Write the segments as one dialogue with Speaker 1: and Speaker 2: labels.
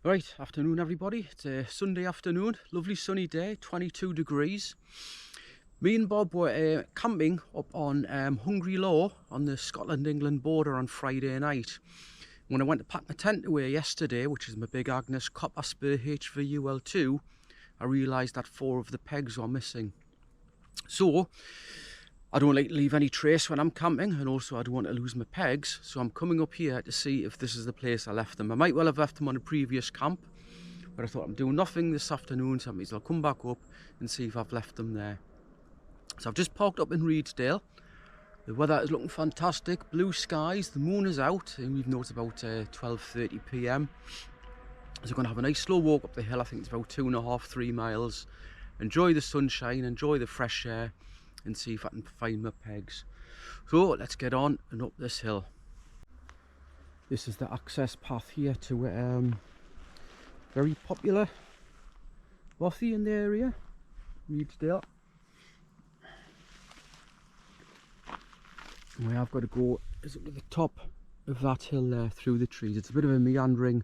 Speaker 1: Right, afternoon everybody. It's a Sunday afternoon, lovely sunny day, 22 degrees. Me and Bob were camping up on Hungry Law on the Scotland-England border on Friday night. When I went to pack my tent away yesterday, which is my big Agnes Copper Spur HVUL2, I realised that 4 of the pegs were missing. So, I don't like to leave any trace when I'm camping, and also I don't want to lose my pegs, so I'm coming up here to see if this is the place I left them. I might well have left them on a previous camp, but I thought I'm doing nothing this afternoon, so that means I'll come back up and see if I've left them there. So I've just parked up in Reedsdale. The weather is looking fantastic, blue skies, the moon is out, and even though it's about 12:30 p.m. So I'm going to have a nice slow walk up the hill. I think it's about 2.5–3 miles. Enjoy the sunshine, enjoy the fresh air, and see if I can find my pegs. So let's get on and up this hill. This is the access path here to very popular bothy in the area, Reedsdale. And where I've got to go is up to the top of that hill there through the trees. It's a bit of a meandering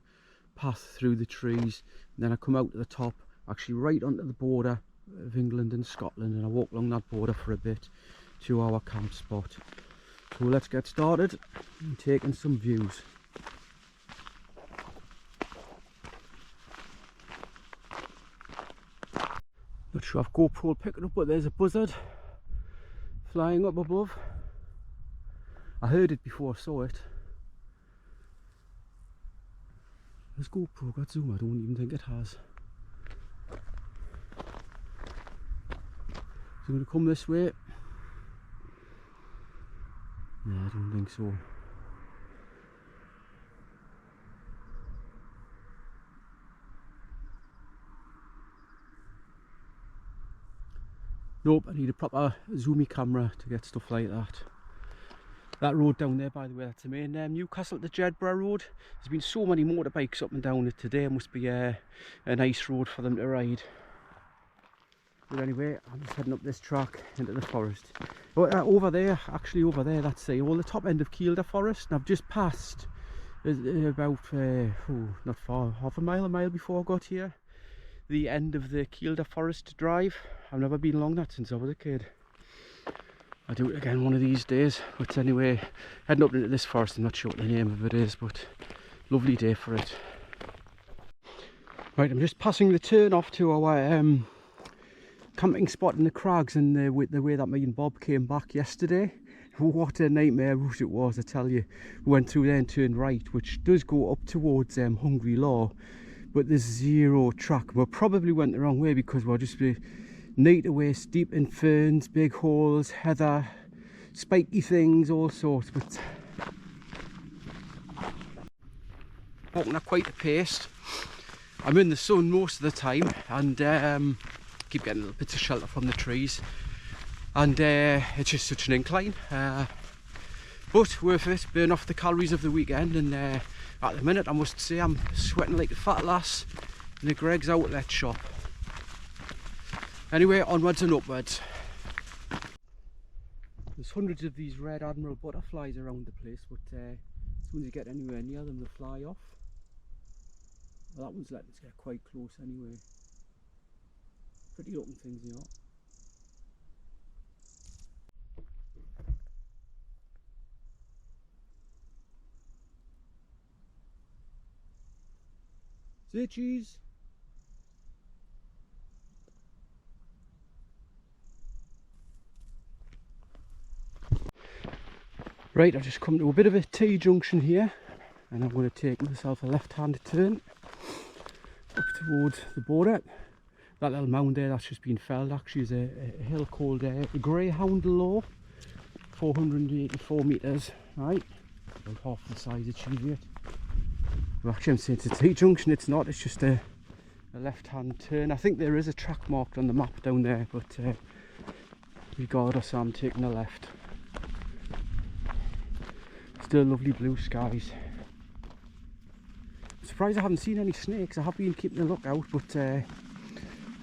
Speaker 1: path through the trees, and then I come out to the top, actually right onto the border of England and Scotland, and I walk along that border for a bit to our camp spot. So let's get started and taking some views. Not sure if GoPro will pick it up, but there's a buzzard flying up above. I heard it before I saw it. Has GoPro got zoom? I don't even think it has. So I'm going to come this way. No, I don't think so. Nope, I need a proper zoomy camera to get stuff like that. That road down there, by the way, that's the main Newcastle to Jedburgh road. There's been so many motorbikes up and down it today. It must be a nice road for them to ride. But anyway, I'm just heading up this track into the forest. But over there, actually over there, that's the top end of Kielder Forest. And I've just passed about, not far, half a mile before I got here, the end of the Kielder Forest drive. I've never been along that since I was a kid. I'll do it again one of these days. But anyway, heading up into this forest. I'm not sure what the name of it is, but lovely day for it. Right, I'm just passing the turn off to our camping spot in the crags, and the way that me and Bob came back yesterday. What a nightmare route it was, I tell you. We went through there and turned right, which does go up towards Hungry Law, but there's zero track. We probably went the wrong way because we're just night away, deep in ferns, big holes, heather, spiky things, all sorts. But walking at quite a pace. I'm in the sun most of the time, and keep getting little bits of shelter from the trees, and it's just such an incline, but worth it. Burn off the calories of the weekend, and at the minute I must say I'm sweating like a fat lass in a Greg's outlet shop. Anyway, onwards and upwards. There's hundreds of these red admiral butterflies around the place, but as soon as you get anywhere near them, they fly off. Well, that one's letting us get quite close anyway. Pretty looking things, you know. Say cheese. Right, I've just come to a bit of a T-junction here, and I'm going to take myself a left-hand turn up towards the border. That little mound there, that's just been felled, actually is a hill called Greyhound Law, 484 metres, right, about half the size of Cheviot. Well, actually I'm saying it's a T-junction, it's not, it's just a left-hand turn. I think there is a track marked on the map down there, but regardless, I'm taking a left. Still lovely blue skies. I'm surprised I haven't seen any snakes. I have been keeping a lookout, but I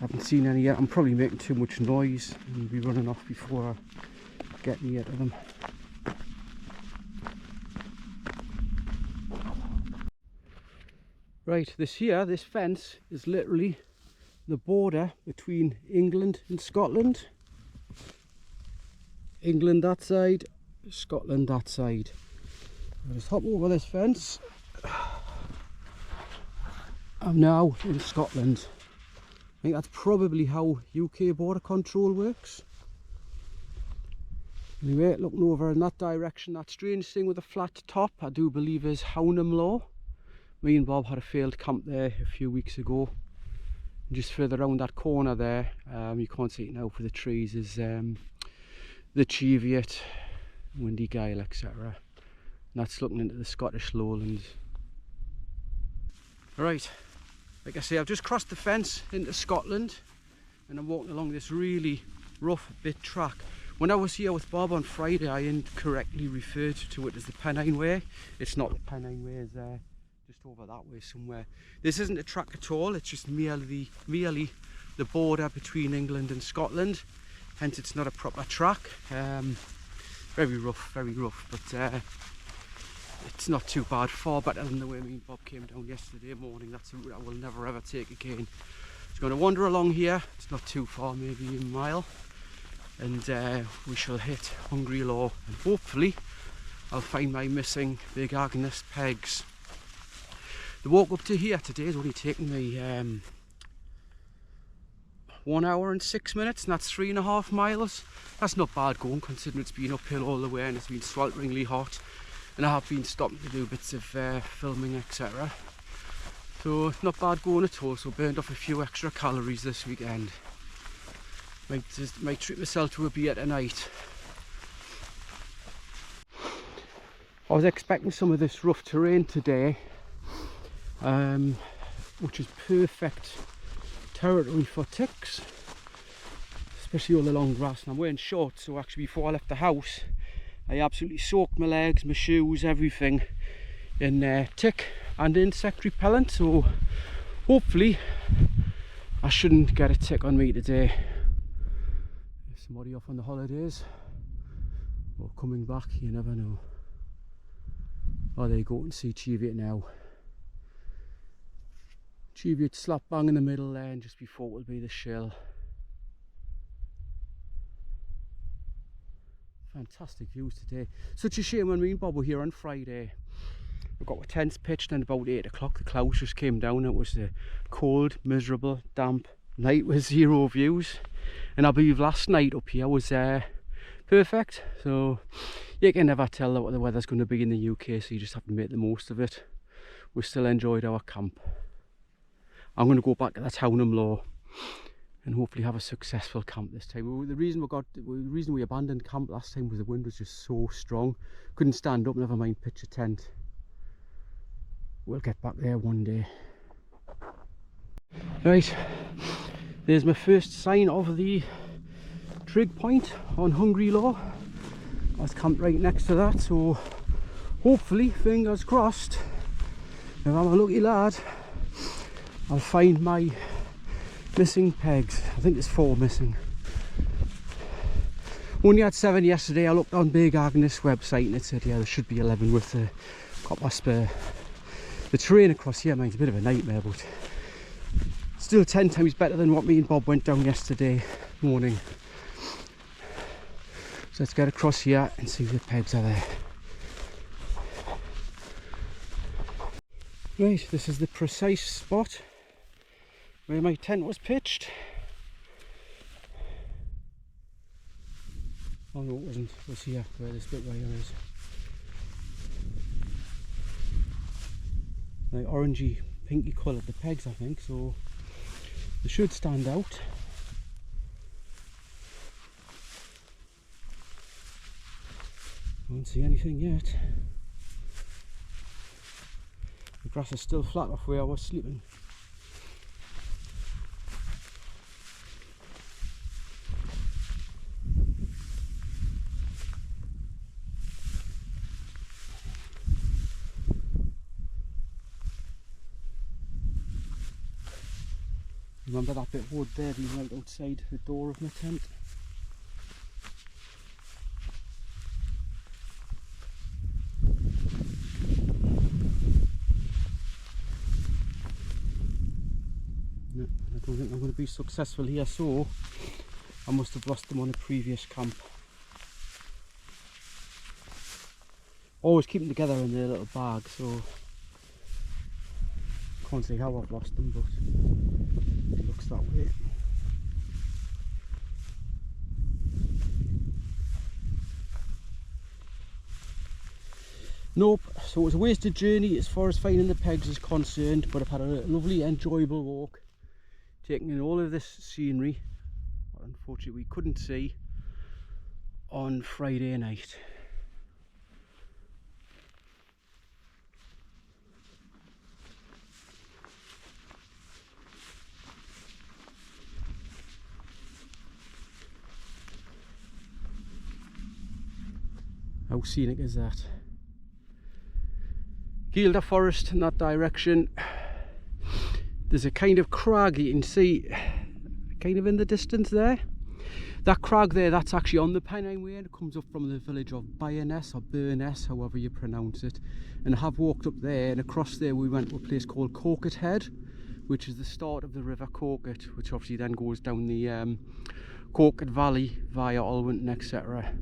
Speaker 1: haven't seen any yet. I'm probably making too much noise and be running off before I get near to them. Right, this fence is literally the border between England and Scotland. England that side, Scotland that side. I'll just hop over this fence. I'm now in Scotland. I think that's probably how UK border control works. Anyway, looking over in that direction, that strange thing with a flat top, I do believe is Hownham Law. Me and Bob had a failed camp there a few weeks ago. And just further around that corner there, you can't see it now for the trees, is the Cheviot, Windy Gyle, etc. And that's looking into the Scottish lowlands. Right, like I say, I've just crossed the fence into Scotland and I'm walking along this really rough bit track. When I was here with Bob on Friday, I incorrectly referred to it as the Pennine Way. It's not the Pennine Way, it's just over that way somewhere. This isn't a track at all, it's just merely the border between England and Scotland. Hence it's not a proper track. Very rough, but it's not too bad. Far better than the way me and Bob came down yesterday morning. That's a route I will never ever take again. Just going to wander along here, it's not too far, maybe a mile. And we shall hit Hungry Law and hopefully I'll find my missing big Agnes pegs. The walk up to here today has only taken me 1 hour and 6 minutes, and that's 3.5 miles. That's not bad going considering it's been uphill all the way and it's been swelteringly hot, and I have been stopping to do bits of filming, etc. So it's not bad going at all. So burned off a few extra calories this weekend. Might treat myself to a beer tonight. I was expecting some of this rough terrain today, which is perfect territory for ticks, especially all the long grass. And I'm wearing shorts, so actually before I left the house I absolutely soaked my legs, my shoes, everything in tick and insect repellent, so hopefully I shouldn't get a tick on me today. Somebody off on the holidays or coming back, you never know. Oh, there you go, and see Cheviot now. Cheviot slap bang in the middle there, and just before it will be the shell. Fantastic views today. Such a shame when me and Bob were here on Friday. We got our tents pitched and about 8 o'clock the clouds just came down. It was a cold, miserable, damp night with 0 views. And I believe last night up here was perfect. So you can never tell what the weather's going to be in the UK, so you just have to make the most of it. We still enjoyed our camp. I'm going to go back to that Hownham Law and hopefully have a successful camp this time. The reason we abandoned camp last time was the wind was just so strong. Couldn't stand up, never mind pitch a tent. We'll get back there one day. Right, there's my first sign of the trig point on Hungry Law. I was camped right next to that, so hopefully, fingers crossed, if I'm a lucky lad, I'll find my missing pegs. I think there's 4 missing. Only had 7 yesterday. I looked on Big Agnes website and it said yeah there should be 11 with the copper spur. The terrain across here mine's a bit of a nightmare, but still 10 times better than what me and Bob went down yesterday morning. So let's get across here and see if the pegs are there. Right, this is the precise spot where my tent was pitched. Oh no, it wasn't. It was here where this bit wire is. Like orangey, pinky coloured the pegs, I think, so they should stand out. I don't see anything yet. The grass is still flat off where I was sleeping. Remember that bit of wood there being right outside the door of my tent? No, I don't think I'm going to be successful here, so I must have lost them on a previous camp. Always keep them together in their little bag, so can't see how I've lost them, but it looks that way. Nope, so it was a wasted journey as far as finding the pegs is concerned, but I've had a lovely enjoyable walk, taking in all of this scenery, what unfortunately we couldn't see on Friday night. How scenic is that? Guilder Forest in that direction. There's a kind of crag you can see kind of in the distance there. That crag there, that's actually on the Pennine Way, and it comes up from the village of Burness or Burness, however you pronounce it. And I have walked up there, and across there we went to a place called Coquet Head, which is the start of the River Coquet, which obviously then goes down the Coquet Valley via Alwynton, etc.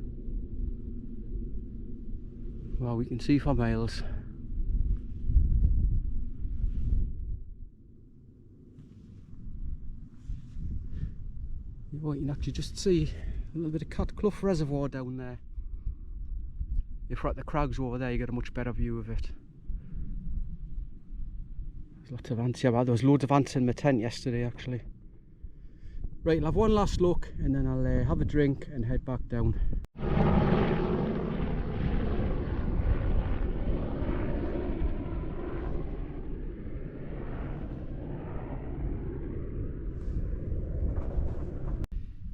Speaker 1: Well, we can see for miles. Well, you can actually just see a little bit of Catcluff Reservoir down there. If we're at the crags over there, you get a much better view of it. There's lots of ants here. There was loads of ants in my tent yesterday, actually. Right, I'll have one last look and then I'll have a drink and head back down.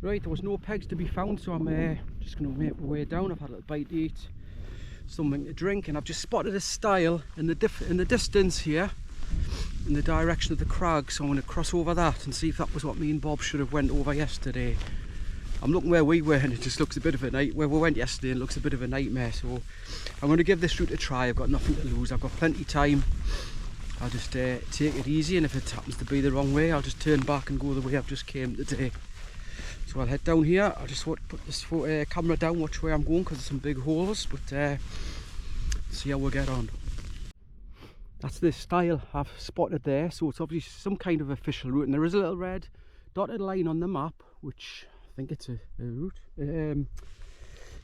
Speaker 1: Right, there was no pegs to be found, so I'm just going to make my way down. I've had a little bite to eat, something to drink, and I've just spotted a stile in the distance here, in the direction of the crag. So I'm going to cross over that and see if that was what me and Bob should have went over yesterday. I'm looking where we were, and it just looks a bit of a night. Where we went yesterday, it looks a bit of a nightmare. So I'm going to give this route a try. I've got nothing to lose. I've got plenty of time. I'll just take it easy, and if it happens to be the wrong way, I'll just turn back and go the way I've just came today. So I'll head down here. I just want to put this camera down, watch where I'm going, because there's some big holes, but see how we get on. That's the stile I've spotted there, so it's obviously some kind of official route, and there is a little red dotted line on the map, which I think it's a route,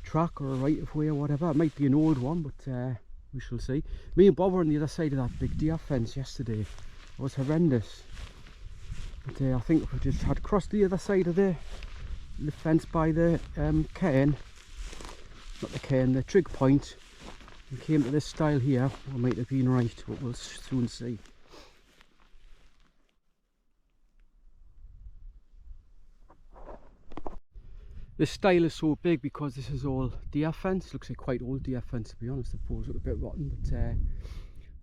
Speaker 1: track or a right of way or whatever. It might be an old one, but we shall see. Me and Bob were on the other side of that big deer fence yesterday. It was horrendous. But I think we just had crossed the other side of the fence by the cairn, not the cairn, the trig point, and came to this stile here. I might have been right, but we'll soon see. This stile is so big because this is all deer fence. Looks like quite old deer fence, to be honest. The poles look a bit rotten, but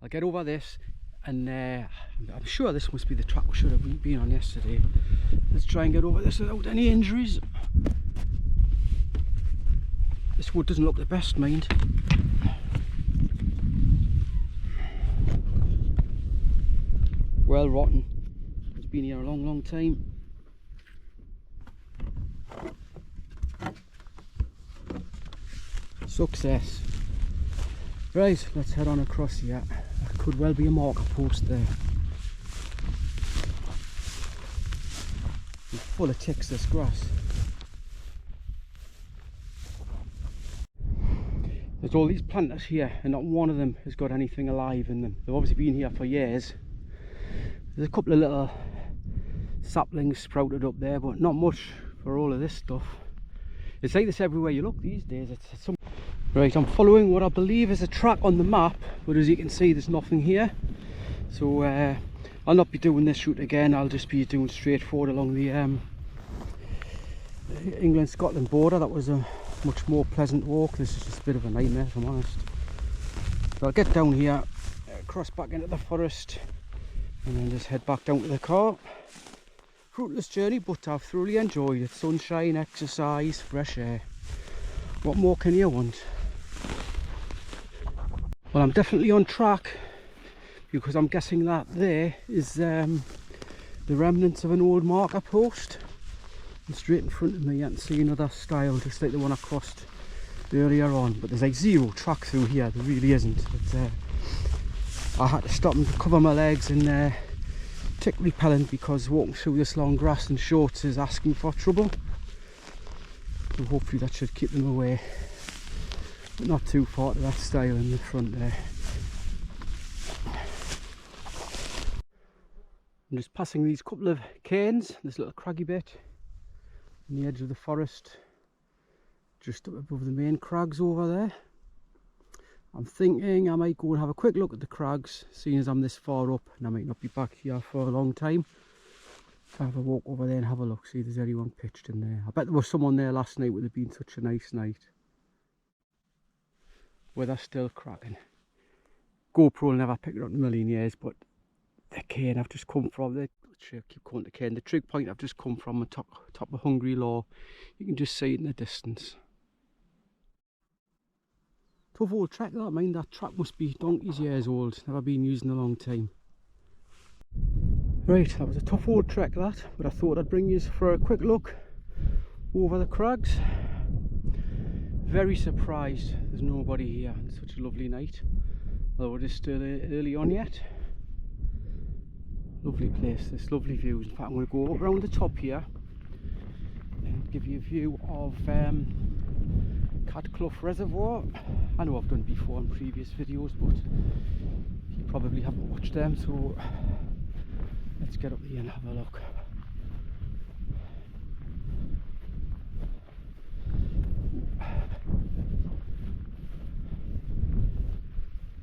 Speaker 1: I'll get over this. And I'm sure this must be the track we should have been on yesterday. Let's try and get over this without any injuries. This wood doesn't look the best, mind. Well rotten. It's been here a long, long time. Success. Right, let's head on across here. There could well be a marker post there. It's full of ticks, this grass. There's all these planters here, and not one of them has got anything alive in them. They've obviously been here for years. There's a couple of little saplings sprouted up there, but not much for all of this stuff. It's like this everywhere you look these days. It's some... Right, I'm following what I believe is a track on the map, but as you can see there's nothing here. So I'll not be doing this route again. I'll just be doing straight forward along the England-Scotland border. That was a much more pleasant walk. This is just a bit of a nightmare, if I'm honest. So I'll get down here, cross back into the forest, and then just head back down to the car. Fruitless journey, but I've thoroughly enjoyed it. Sunshine, exercise, fresh air. What more can you want? Well, I'm definitely on track, because I'm guessing that there is the remnants of an old marker post. And straight in front of me you can see another stile just like the one I crossed earlier on, but there's like zero track through here, there really isn't. But I had to stop and cover my legs and tick repellent because walking through this long grass in shorts is asking for trouble. So hopefully that should keep them away, but not too far to that stile in the front there. I'm just passing these couple of cairns, this little craggy bit on the edge of the forest, just up above the main crags over there. I'm thinking I might go and have a quick look at the crags, seeing as I'm this far up and I might not be back here for a long time. So have a walk over there and have a look, see if there's anyone pitched in there. I bet there was someone there last night, would have been such a nice night. Weather's still cracking. GoPro will never pick it up in a million years, but the cairn I've just come from, the trig point I've just come from on top of Hungry Law, you can just see it in the distance. Tough old track that, mind, that track must be donkey's years old, never been used in a long time. Right, that was a tough old trek that, but I thought I'd bring you for a quick look over the crags. Very surprised there's nobody here, it's such a lovely night, although it is still early on yet. Lovely place, this lovely views. In fact, I'm going to go around the top here and give you a view of Catcluff Reservoir. I know I've done before in previous videos, but you probably haven't watched them, so let's get up here and have a look.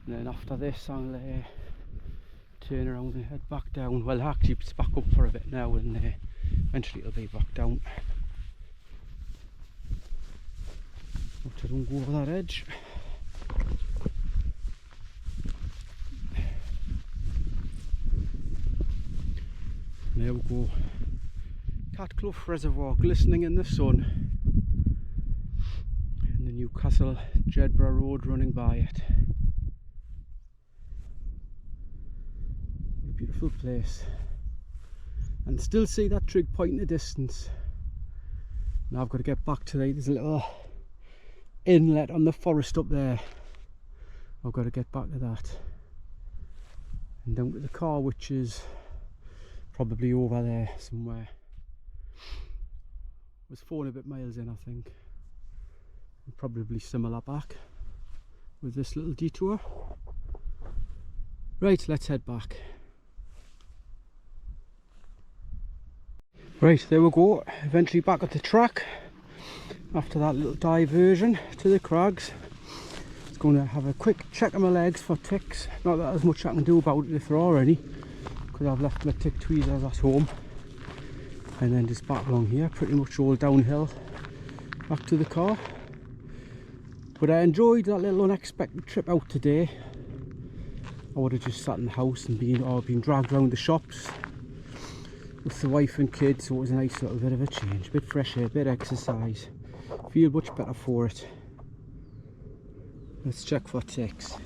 Speaker 1: And then after this I'll turn around and head back down. Well, actually it's back up for a bit now and eventually it'll be back down. Hope I don't go over that edge. There we go. Catcluff Reservoir glistening in the sun. And the Newcastle Jedburgh Road running by it. A beautiful place. And still see that trig point in the distance. Now I've got to get back to there's a little inlet on the forest up there. I've got to get back to that. And down to the car, which is probably over there somewhere. It was 4 and a bit miles in, I think. And probably similar back with this little detour. Right, let's head back. Right, there we go, eventually back at the track after that little diversion to the crags. Just going to have a quick check of my legs for ticks. Not that there's much I can do about it if there are any, because I've left my tick tweezers at home. And then just back along here, pretty much all downhill back to the car. But I enjoyed that little unexpected trip out today. I would have just sat in the house and been dragged around the shops with the wife and kids, so it was a nice little bit of a change, a bit fresh air, a bit of exercise. Feel much better for it. Let's check for ticks.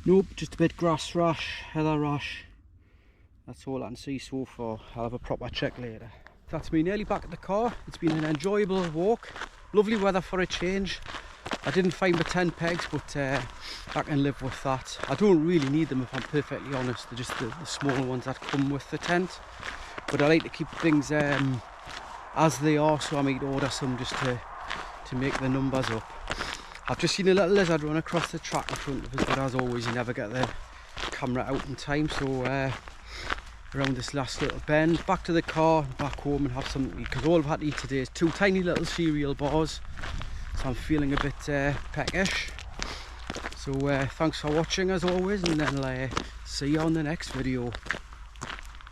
Speaker 1: Nope, just a bit grass rash, heather rash. That's all I can see so far. I'll have a proper check later. That's me nearly back at the car. It's been an enjoyable walk. Lovely weather for a change. I didn't find my 10 pegs, but I can live with that. I don't really need them if I'm perfectly honest. They're just the small ones that come with the tent. But I like to keep things as they are, so I might order some just to make the numbers up. I've just seen a little lizard run across the track in front of us, but as always you never get the camera out in time, so around this last little bend, back to the car, back home and have something to eat, because all I've had to eat today is 2 tiny little cereal bars, so I'm feeling a bit peckish. So thanks for watching as always, and then I'll see you on the next video.